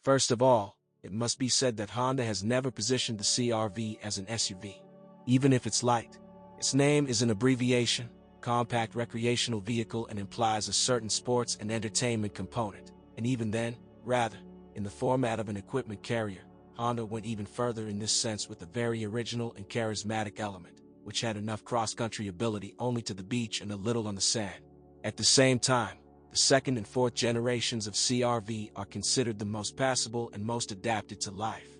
First of all, it must be said that Honda has never positioned the CR-V as an SUV, even if it's light. Its name is an abbreviation, compact recreational vehicle, and implies a certain sports and entertainment component, and even then, rather, in the format of an equipment carrier, Honda went even further in this sense with a very original and charismatic element, which had enough cross-country ability only to the beach and a little on the sand. At the same time, the second and fourth generations of CR-V are considered the most passable and most adapted to life.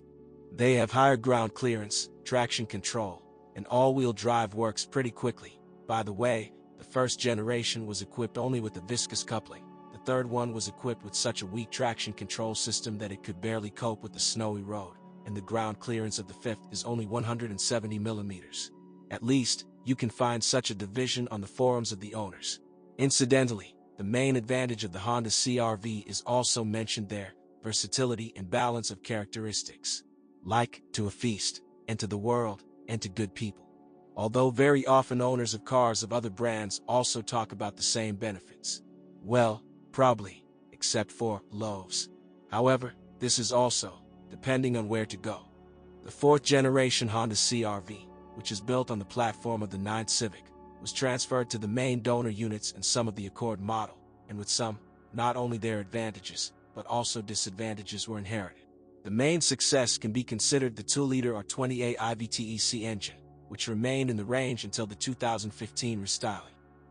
They have higher ground clearance, traction control, and all-wheel drive works pretty quickly. By the way, the first generation was equipped only with a viscous coupling. The third one was equipped with such a weak traction control system that it could barely cope with the snowy road, and the ground clearance of the fifth is only 170 millimeters. At least, you can find such a division on the forums of the owners. Incidentally, the main advantage of the Honda CR-V is also mentioned there: versatility and balance of characteristics. Like to a feast, and to the world, and to good people. Although very often owners of cars of other brands also talk about the same benefits. Well, probably, except for loaves. However, this is also, depending on where to go. The fourth generation Honda CR-V, which is built on the platform of the 9 Civic, was transferred to the main donor units and some of the Accord model, and with some, not only their advantages, but also disadvantages were inherited. The main success can be considered the 2-liter R28 IVTEC engine, which remained in the range until the 2015 restyling.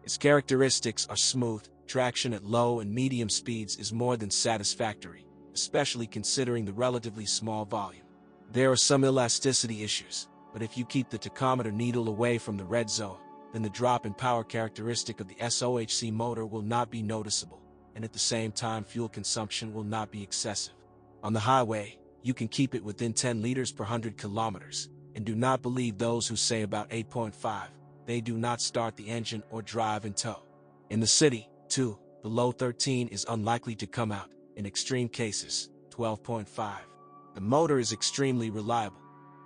Its characteristics are smooth, traction at low and medium speeds is more than satisfactory, especially considering the relatively small volume. There are some elasticity issues, but if you keep the tachometer needle away from the red zone, then the drop in power characteristic of the SOHC motor will not be noticeable, and at the same time fuel consumption will not be excessive. On the highway, you can keep it within 10 liters per 100 kilometers, and do not believe those who say about 8.5, they do not start the engine or drive in tow. In the city, too, below 13 is unlikely to come out, in extreme cases, 12.5. The motor is extremely reliable.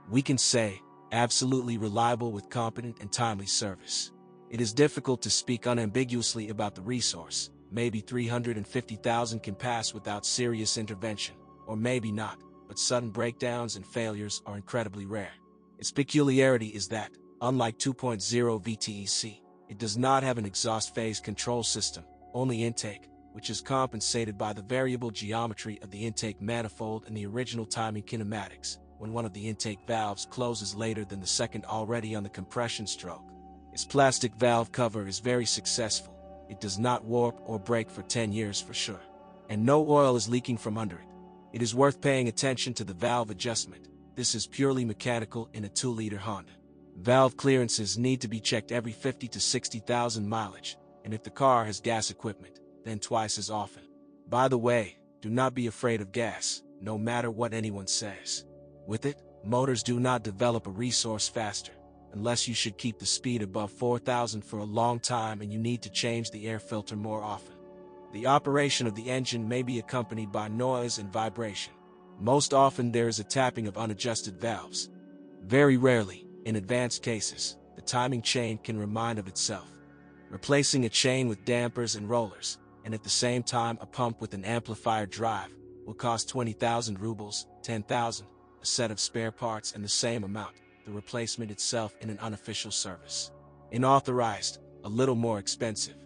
We can say, absolutely reliable with competent and timely service. It is difficult to speak unambiguously about the resource. Maybe 350,000 can pass without serious intervention, or maybe not, but sudden breakdowns and failures are incredibly rare. Its peculiarity is that, unlike 2.0 VTEC, it does not have an exhaust phase control system, only intake, which is compensated by the variable geometry of the intake manifold and the original timing kinematics, when one of the intake valves closes later than the second already on the compression stroke. Its plastic valve cover is very successful. It does not warp or break for 10 years for sure. And no oil is leaking from under it. It is worth paying attention to the valve adjustment. This is purely mechanical in a 2-liter Honda. Valve clearances need to be checked every 50 to 60,000 mileage, and if the car has gas equipment, then twice as often. By the way, do not be afraid of gas, no matter what anyone says. With it, motors do not develop a resource faster, unless you should keep the speed above 4,000 for a long time and you need to change the air filter more often. The operation of the engine may be accompanied by noise and vibration. Most often there is a tapping of unadjusted valves. Very rarely, in advanced cases, the timing chain can remind of itself. Replacing a chain with dampers and rollers, and at the same time a pump with an amplifier drive, will cost 20,000 rubles, 10,000, a set of spare parts, and the same amount, the replacement itself in an unofficial service. In authorized, a little more expensive.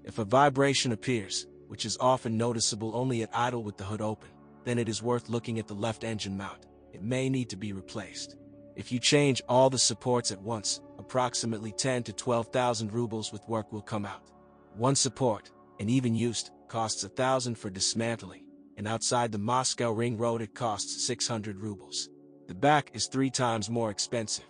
If a vibration appears, which is often noticeable only at idle with the hood open, then it is worth looking at the left engine mount. It may need to be replaced. If you change all the supports at once, approximately 10 to 12,000 rubles with work will come out. One support, and even used, costs 1,000 for dismantling, and outside the Moscow Ring Road it costs 600 rubles. The back is 3 times more expensive.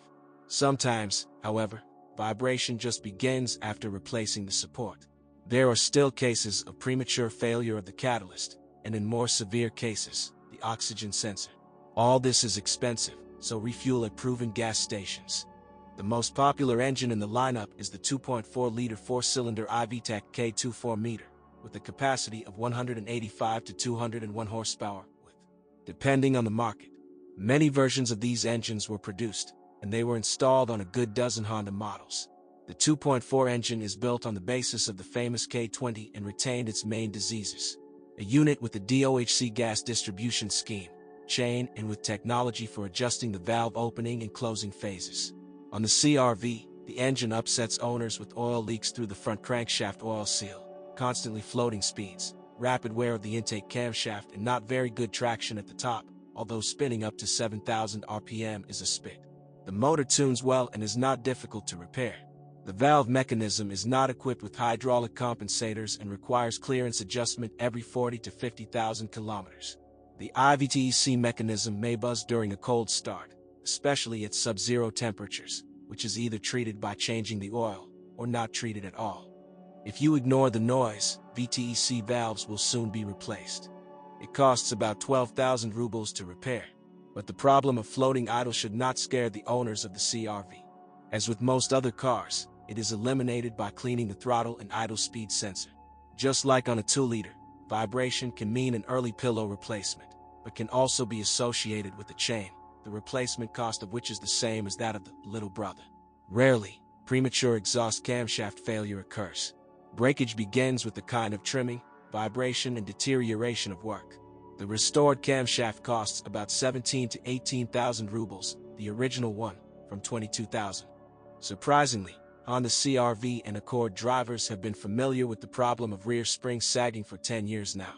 Sometimes, however, vibration just begins after replacing the support. There are still cases of premature failure of the catalyst, and in more severe cases, the oxygen sensor. All this is expensive, so refuel at proven gas stations. The most popular engine in the lineup is the 2.4-liter 4-cylinder iVTEC K2 4-meter, with a capacity of 185 to 201 horsepower, depending on the market. Many versions of these engines were produced, and they were installed on a good dozen Honda models. The 2.4 engine is built on the basis of the famous K20 and retained its main diseases. a unit with a DOHC gas distribution scheme, chain, and with technology for adjusting the valve opening and closing phases. On the CR-V, the engine upsets owners with oil leaks through the front crankshaft oil seal, constantly floating speeds, rapid wear of the intake camshaft, and not very good traction at the top, although spinning up to 7,000 RPM is a spit. The motor tunes well and is not difficult to repair. The valve mechanism is not equipped with hydraulic compensators and requires clearance adjustment every 40 to 50,000 kilometers. The IVTEC mechanism may buzz during a cold start, especially at sub-zero temperatures, which is either treated by changing the oil or not treated at all. If you ignore the noise, VTEC valves will soon be replaced. It costs about 12,000 rubles to repair, but the problem of floating idle should not scare the owners of the CR-V. As with most other cars, it is eliminated by cleaning the throttle and idle speed sensor. Just like on a 2-liter, vibration can mean an early pillow replacement, but can also be associated with the chain, the replacement cost of which is the same as that of the little brother. Rarely, premature exhaust camshaft failure occurs. Breakage begins with the kind of trimming, vibration, and deterioration of work. The restored camshaft costs about 17 to 18,000 rubles, the original one, from 22,000. Surprisingly, Honda CR-V and Accord drivers have been familiar with the problem of rear springs sagging for 10 years now.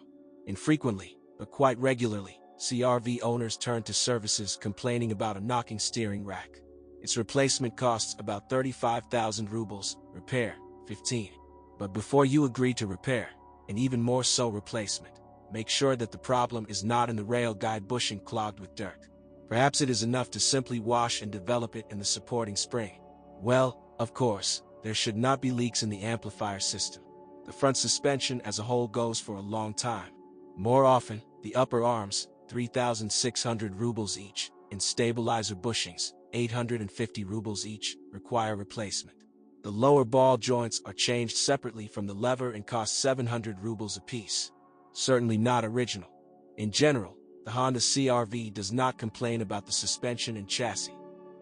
Infrequently, but quite regularly, CR-V owners turn to services complaining about a knocking steering rack. Its replacement costs about 35,000 rubles, repair, 15. But before you agree to repair, and even more so replacement, make sure that the problem is not in the rail guide bushing clogged with dirt. Perhaps it is enough to simply wash and develop it in the supporting spring. Well, of course, there should not be leaks in the amplifier system. The front suspension as a whole goes for a long time. More often, the upper arms, 3,600 rubles each, and stabilizer bushings, 850 rubles each, require replacement. The lower ball joints are changed separately from the lever and cost 700 rubles apiece. Certainly not original. In general, the Honda CR-V does not complain about the suspension and chassis.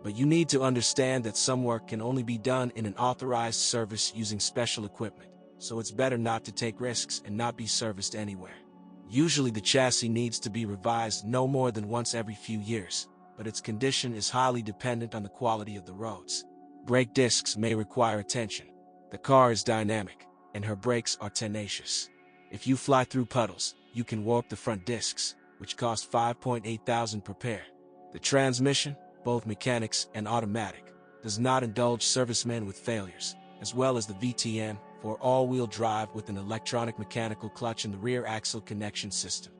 But you need to understand that some work can only be done in an authorized service using special equipment, so it's better not to take risks and not be serviced anywhere. Usually the chassis needs to be revised no more than once every few years, but its condition is highly dependent on the quality of the roads. Brake discs may require attention. The car is dynamic, and her brakes are tenacious. If you fly through puddles, you can warp the front discs, which cost 5,800 per pair. The transmission, both mechanics and automatic, does not indulge servicemen with failures, as well as the VTM for all-wheel drive with an electronic mechanical clutch in the rear axle connection system.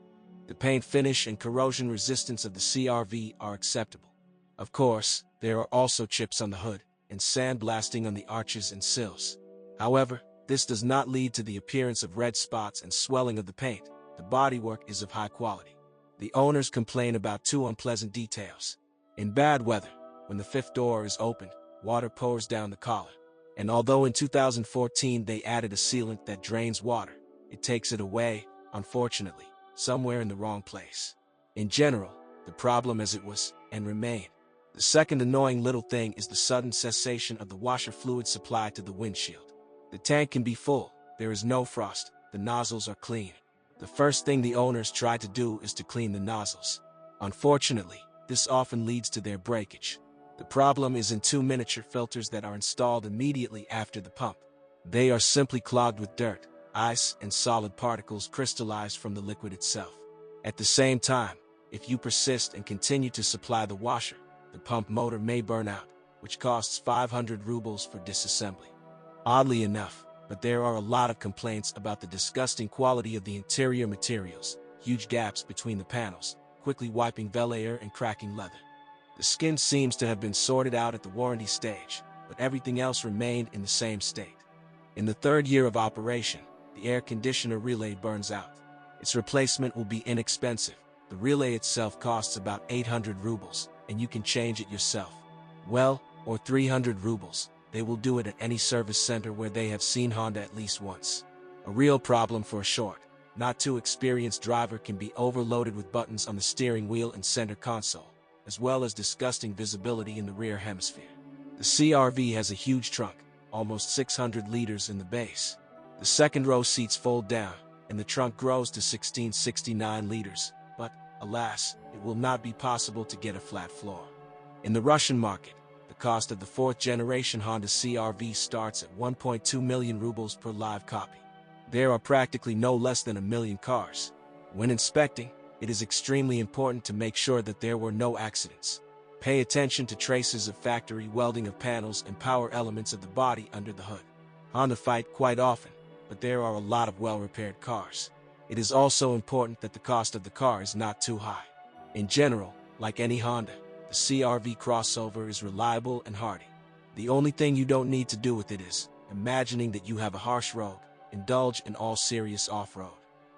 The paint finish and corrosion resistance of the CR-V are acceptable. Of course, there are also chips on the hood and sandblasting on the arches and sills. However, this does not lead to the appearance of red spots and swelling of the paint. The bodywork is of high quality. The owners complain about two unpleasant details. In bad weather, when the fifth door is opened, water pours down the collar. And although in 2014 they added a sealant that drains water, it takes it away, unfortunately, somewhere in the wrong place. In general, the problem as it was, and remained. The second annoying little thing is the sudden cessation of the washer fluid supply to the windshield. The tank can be full, there is no frost, the nozzles are clean. The first thing the owners try to do is to clean the nozzles. Unfortunately, this often leads to their breakage. The problem is in two miniature filters that are installed immediately after the pump. They are simply clogged with dirt, ice, and solid particles crystallized from the liquid itself. At the same time, if you persist and continue to supply the washer, the pump motor may burn out, which costs 500 rubles for disassembly. Oddly enough, but there are a lot of complaints about the disgusting quality of the interior materials, huge gaps between the panels, quickly wiping Velair and cracking leather. The skin seems to have been sorted out at the warranty stage, but everything else remained in the same state. In the third year of operation, the air conditioner relay burns out. Its replacement will be inexpensive. The relay itself costs about 800 rubles, and you can change it yourself. Well, or 300 rubles. They will do it at any service center where they have seen Honda at least once. A real problem for a short, not too experienced driver can be overloaded with buttons on the steering wheel and center console, as well as disgusting visibility in the rear hemisphere. The CR-V has a huge trunk, almost 600 liters in the base. The second row seats fold down, and the trunk grows to 1669 liters, but, alas, it will not be possible to get a flat floor. In the Russian market, the cost of the 4th generation Honda CR-V starts at 1.2 million rubles per live copy. There are practically no less than 1 million cars. When inspecting, it is extremely important to make sure that there were no accidents. Pay attention to traces of factory welding of panels and power elements of the body under the hood. Honda fight quite often, but there are a lot of well-repaired cars. It is also important that the cost of the car is not too high. In general, like any Honda, the CR-V crossover is reliable and hardy. The only thing you don't need to do with it is, imagining that you have a harsh road, indulge in all serious off-road.